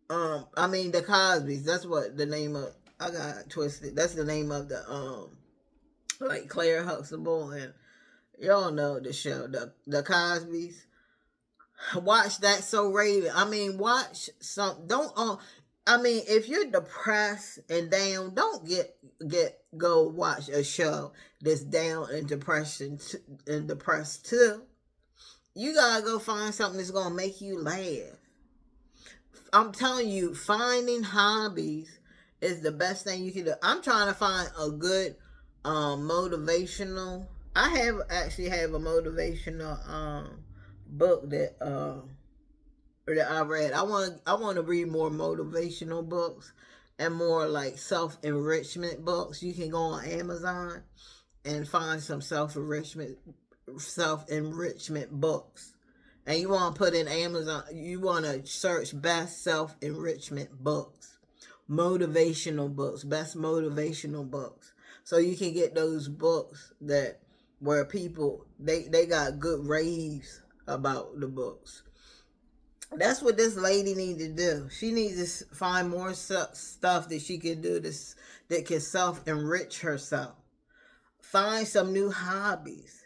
The Cosbys. That's what the name of. I got twisted. That's the name of the like Claire Huxtable, and y'all know the show, the Cosbys. Watch That So Raven. Watch some. Don't. If you're depressed and down, don't go watch a show that's down and depressed too. You gotta go find something that's gonna make you laugh. I'm telling you, finding hobbies is the best thing you can do. I'm trying to find a good motivational. I actually have a motivational book that I read. I want to read more motivational books and more like self-enrichment books. You can go on Amazon and find some self-enrichment books. And you want to put in Amazon, you want to search best self-enrichment books. Motivational books, best motivational books. So you can get those books where people, they got good raves about the books. That's what this lady needs to do. She needs to find more stuff that she can do that can self-enrich herself. Find some new hobbies.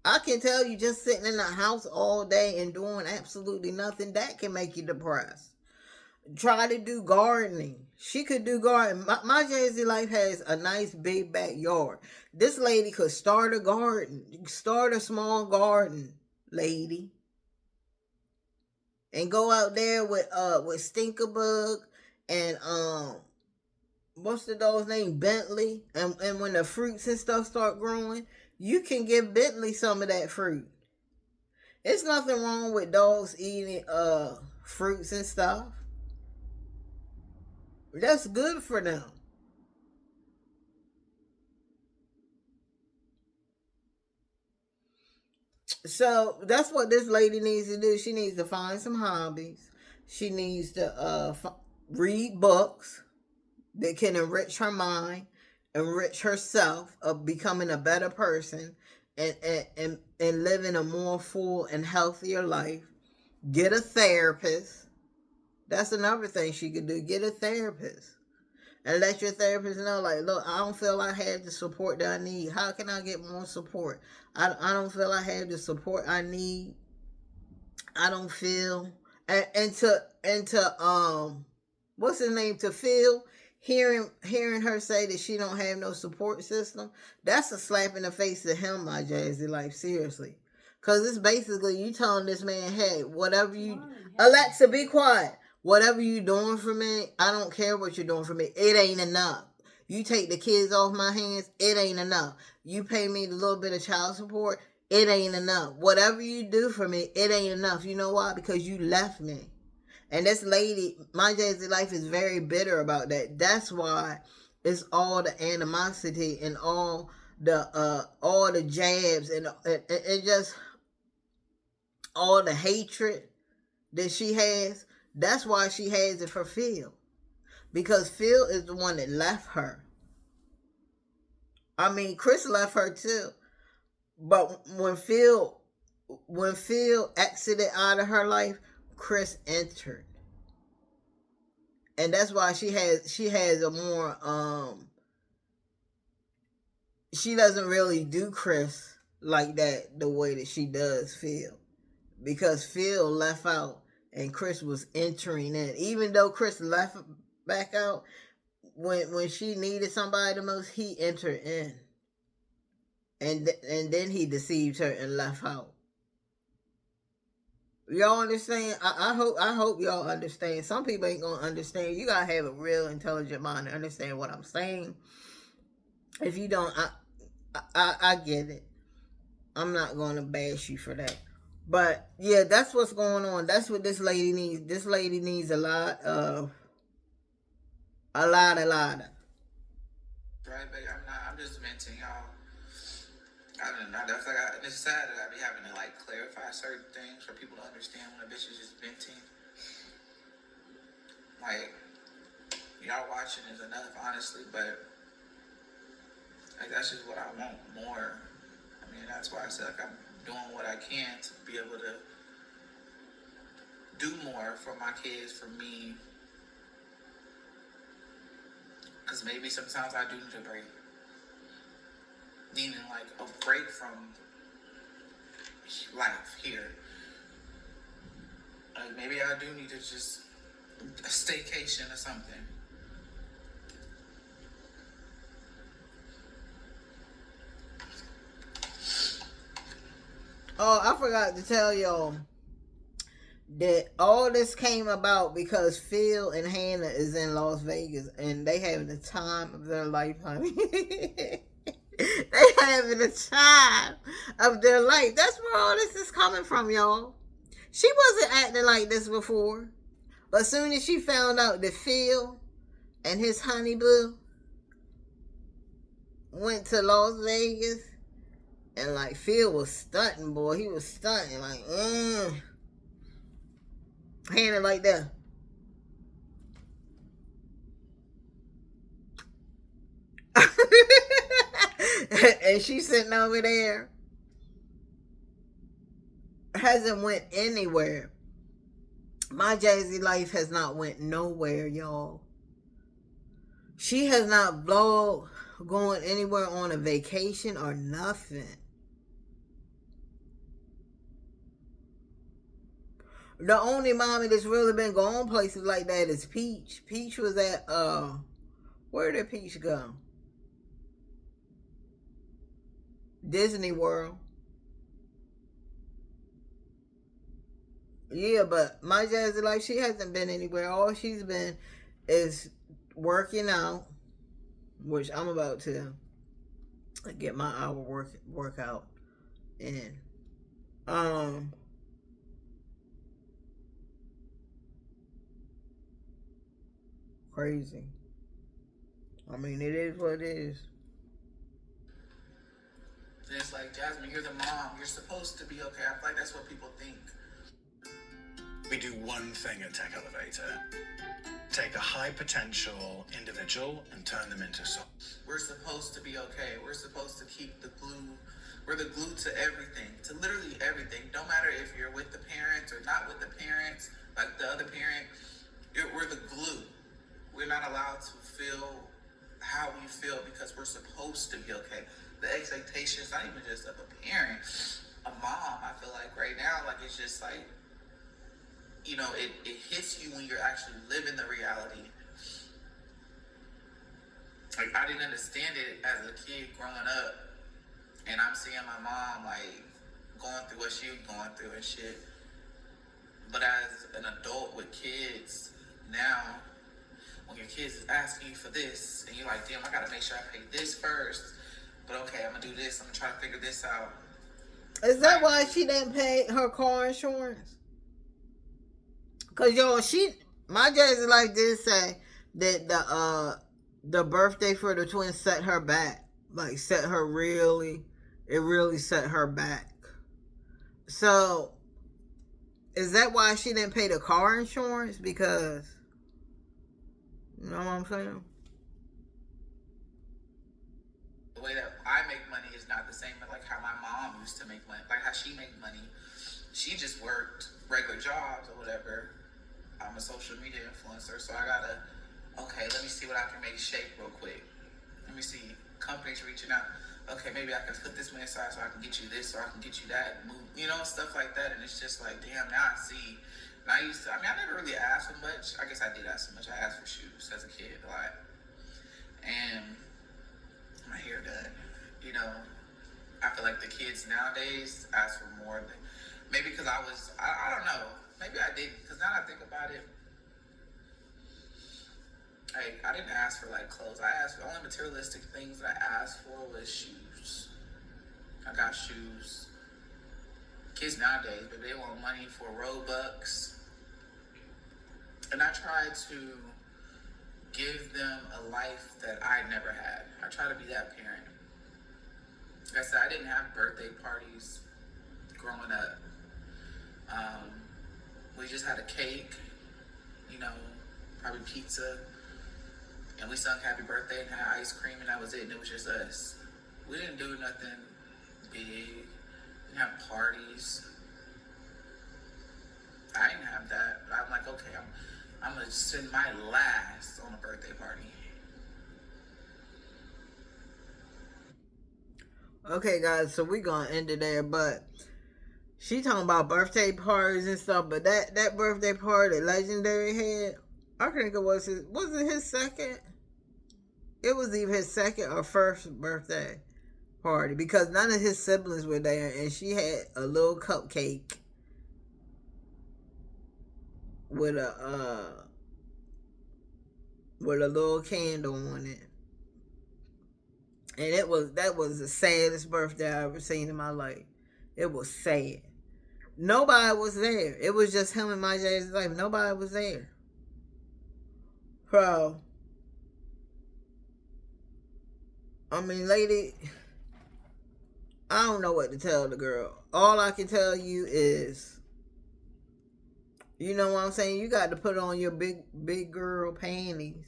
I can tell you, just sitting in the house all day and doing absolutely nothing, that can make you depressed. Try to do gardening. She could do gardening. Myjazzylife has a nice big backyard. This lady could start a garden. Start a small garden, lady. And go out there with Stinkerbug and what's the dog's name? Bentley. And when the fruits and stuff start growing, you can give Bentley some of that fruit. It's nothing wrong with dogs eating fruits and stuff. That's good for them. So that's what this lady needs to do. She needs to find some hobbies. She needs to read books that can enrich her mind, enrich herself of becoming a better person, and living a more full and healthier life. Get a therapist. That's another thing she could do. Get a therapist. And let your therapist know, like, look, I don't feel I have the support that I need. How can I get more support? I don't feel I have the support I need. I don't feel. And to what's his name? To Phil, hearing her say that she don't have no support system, that's a slap in the face to him, Myjazzylife, seriously. Because it's basically you telling this man, hey, whatever you... Alexa, be quiet. Whatever you doing for me, I don't care what you're doing for me. It ain't enough. You take the kids off my hands, it ain't enough. You pay me a little bit of child support, it ain't enough. Whatever you do for me, it ain't enough. You know why? Because you left me. And this lady, Myjazzylife, is very bitter about that. That's why it's all the animosity and all the jabs and just all the hatred that she has. That's why she has it for Phil. Because Phil is the one that left her. I mean, Chris left her too. But when Phil exited out of her life, Chris entered. And that's why she has a more she doesn't really do Chris like that the way that she does Phil. Because Phil left out and Chris was entering in. Even though Chris left back out, when she needed somebody the most, he entered in. And then he deceived her and left out. Y'all understand? I hope y'all understand. Some people ain't gonna understand. You gotta have a real intelligent mind to understand what I'm saying. If you don't, I get it. I'm not gonna bash you for that. But yeah, that's what's going on. That's what this lady needs. This lady needs a lot of. Right, baby. I'm just venting, y'all. I don't know. That's like it's sad that I be having to like clarify certain things for people to understand when a bitch is just venting. Like, y'all watching is enough, honestly, but like that's just what I want more. I mean, that's why I said like I'm doing what I can to be able to do more for my kids, for me. Because maybe sometimes I do need a break. Needing like a break from life here. Like maybe I do need to just a staycation or something. Oh, I forgot to tell y'all that all this came about because Phil and Hannah is in Las Vegas and they having the time of their life, honey. They having the time of their life. That's where all this is coming from, y'all. She wasn't acting like this before. But as soon as she found out that Phil and his honey boo went to Las Vegas, and like Phil was stunting, boy. He was stunting, like, Hannah like that. And she's sitting over there. Hasn't went anywhere. Myjazzylife has not went nowhere, y'all. She has not vlogged going anywhere on a vacation or nothing. The only mommy that's really been going places like that is Peach. Peach was at where did Peach go? Disney World. Yeah, but Myjazzylife, she hasn't been anywhere. All she's been is working out, which I'm about to get my hour workout in. Crazy. I mean, it is what it is. And it's like, Jasmine, you're the mom. You're supposed to be okay. I feel like that's what people think. We do one thing at Tech Elevator. Take a high potential individual and turn them into so. We're supposed to be okay. We're supposed to keep the glue. We're the glue to everything, to literally everything. Don't matter if you're with the parents or not with the parents, like the other parent, we're the glue. We're not allowed to feel how we feel because we're supposed to be okay. The expectations, not even just of a parent, a mom, I feel like right now, like it's just like, you know, it hits you when you're actually living the reality. Like, I didn't understand it as a kid growing up, and I'm seeing my mom, like, going through what she was going through and shit. But as an adult with kids now, when your kids is asking you for this, and you're like, damn, I gotta make sure I pay this first. But okay, I'm gonna do this. I'm gonna try to figure this out. Is that why she didn't pay her car insurance? Cause yo, Myjazzylife did say that the birthday for the twins set her back. Like it really set her back. So is that why she didn't pay the car insurance? Because you know what I'm saying? The way that I make money is not the same as like how my mom used to make money. Like how she made money. She just worked regular jobs or whatever. I'm a social media influencer, so I gotta, okay, let me see what I can make shape real quick. Let me see, companies reaching out. Okay, maybe I can put this money aside so I can get you this, or I can get you that, move, you know, stuff like that. And it's just like, damn, now I see. And I never really asked for much. I guess I did ask for much. I asked for shoes as a kid a lot. And my hair done. You know, I feel like the kids nowadays ask for more than, maybe because I don't know. Maybe I didn't, because now I think about it, I didn't ask for like clothes. I asked for, the only materialistic things that I asked for was shoes. I got shoes. Kids nowadays, but they want money for Robux. And I try to give them a life that I never had. I try to be that parent. Like I said, I didn't have birthday parties growing up. We just had a cake, you know, probably pizza, and we sung happy birthday and had ice cream, and that was it, and it was just us. We didn't do nothing big. We didn't have parties. I didn't have that. But I'm like, okay, I'm going to spend my last on a birthday party. Okay, guys, so we're going to end it there, but she talking about birthday parties and stuff, but that birthday party that Legendary had, I think it was his second? It was either his second or first birthday party, because none of his siblings were there, and she had a little cupcake with a little candle on it. And that was the saddest birthday I ever seen in my life. It was sad. Nobody was there. It was just him and Myjazzylife. Nobody was there. So, I mean, lady, I don't know what to tell the girl. All I can tell you is, you know what I'm saying? You got to put on your big girl panties.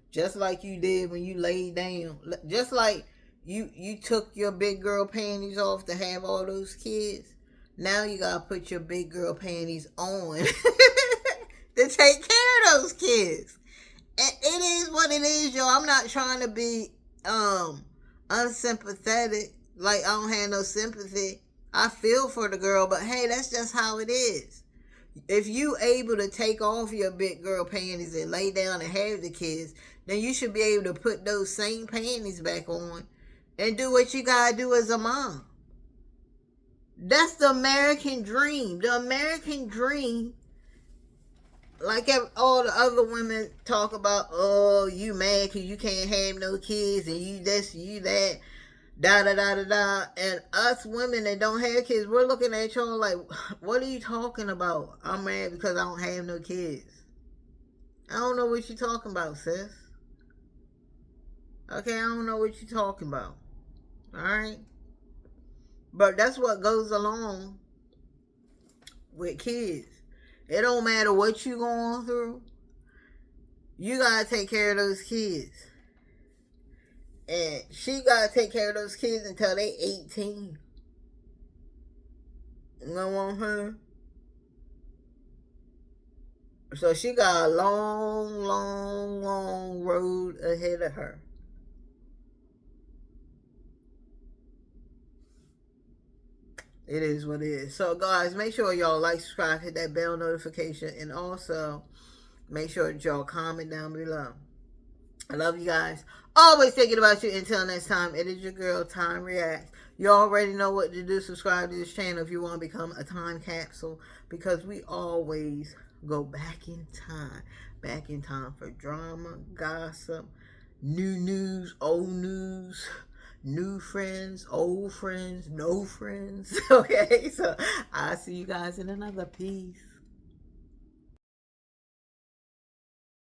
Just like you did when you laid down. Just like you took your big girl panties off to have all those kids. Now you gotta put your big girl panties on to take care of those kids. And it is what it is, yo. I'm not trying to be unsympathetic. Like I don't have no sympathy. I feel for the girl, but hey, that's just how it is. If you able to take off your big girl panties and lay down and have the kids, then you should be able to put those same panties back on and do what you gotta do as a mom. That's the American dream. The American dream, like all the other women talk about, oh, you mad because you can't have no kids and you this, you that, da da da da da. And us women that don't have kids, we're looking at y'all like, what are you talking about? I'm mad because I don't have no kids. I don't know what you're talking about, sis. Okay, I don't know what you're talking about. Alright? But that's what goes along with kids. It don't matter what you're going through. You gotta take care of those kids. And she gotta take care of those kids until they 18. You know what I'm saying? So she got a long, long, long road ahead of her. It is what it is. So guys, make sure y'all like, subscribe, hit that bell notification, and also make sure that y'all comment down below. I love you guys. Always thinking about you. Until next time, it is your girl, Time Reacts. You already know what to do. Subscribe to this channel if you want to become a time capsule, because we always Go back in time. Back in time for drama, gossip, new news, old news, new friends, old friends, no friends. Okay, so I'll see you guys in another piece.